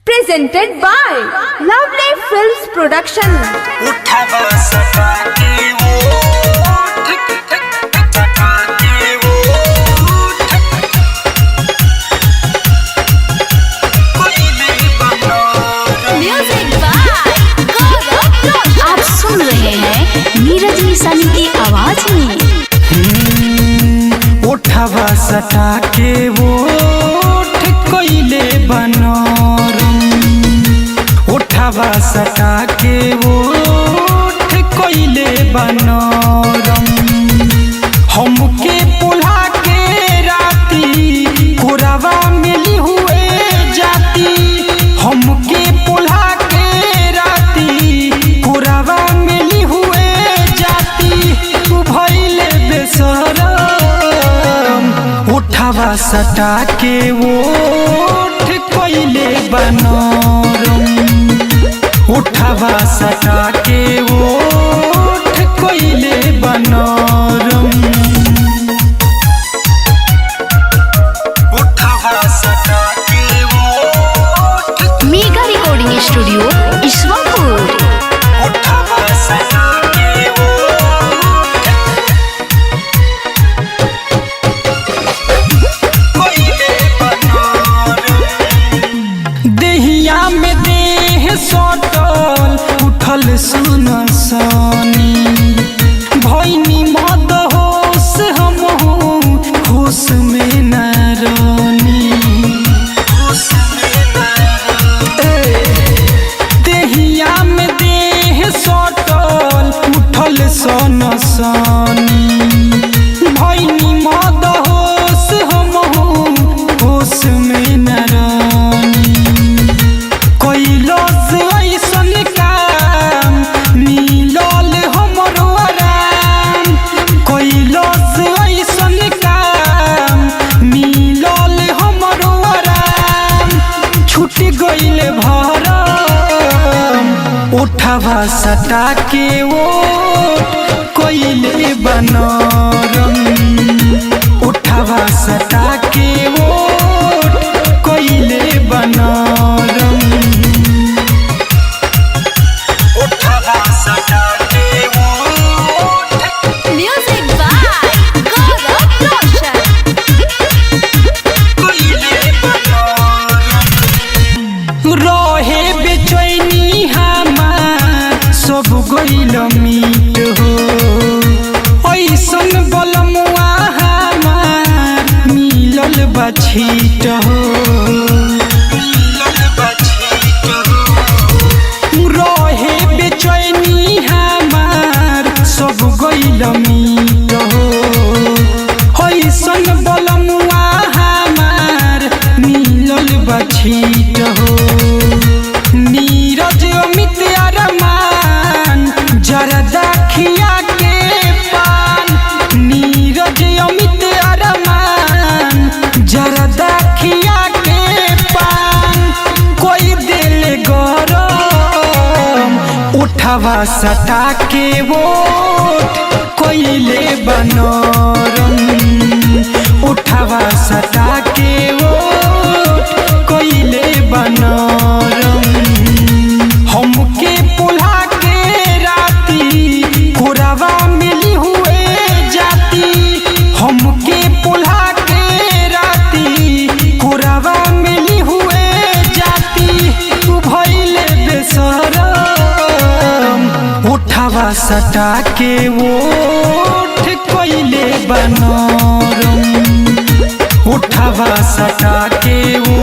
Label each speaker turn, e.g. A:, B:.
A: Presented by Lovely Films Production.
B: Music by Gaurav Roshan. आप सुन रहे हैं नीरज निशानी की आवाज में।
C: उठवा सटा के वो कोयले बनोरम, उठवा सटा के वो कोयले बनोरम, हमके पुल्हा के राती कोरावा मिली हुए जाती, हमके पुल्हा के राती कोरावा मिली हुए जाती, भइले बेसरम, उठवा सटा के वो कोयले बनोरम, उठवा सटा के वो कोयले बनोरम, उठवा सटा के वो
B: मेगा रिकॉर्डिंग स्टूडियो ईश्वरपुर।
C: उठवा सटा के वो कोयले बनोरम, देहिया में देह सटल उठल सुन सनी, भैनी मद होश हम होश में न रानी, देहिया में देह सटल उठल सन सनी, भैनी मद होश हम होश में न रानी, कैलस ऐसन काम मिलल हमरो आराम, कैलस ऐसन काम मिलल हमरो आराम, छूट गइल भरम, उठवा सटा के वो कोयले बनोरम, उठवा सटा के वो कोयले बनोरम, उठवा सटा के वो
B: म्यूजिक बाय गौरव रोशन।
C: कोयले बनोरम, रहे बेचैनी हमार सब गइल मीट हो, ऐसन बलमुआ हमार मिलल बछीट हो, रहे बेचैनी हमार सब गइल मीट हो, ऐसन बलमुआ हमार मिलल बछीट हो, नीरज अमित अरमान जरदा खिया के पान, नीरज अमित अरमान जरदा खिया के पान, कोई दिल गरम, उठवा सटा के वो कोयले बनोरम, उठवा सटा के वो कोयले बनोरम, हमके पुल्हा के राती कोरावा मिली हुए जाती, हमके पुल्हा के राती कोरावा मिली हुए जाती, भइले बेसरम, उठवा सटा के वो कोयले बनोरम, उठवा सटा के वो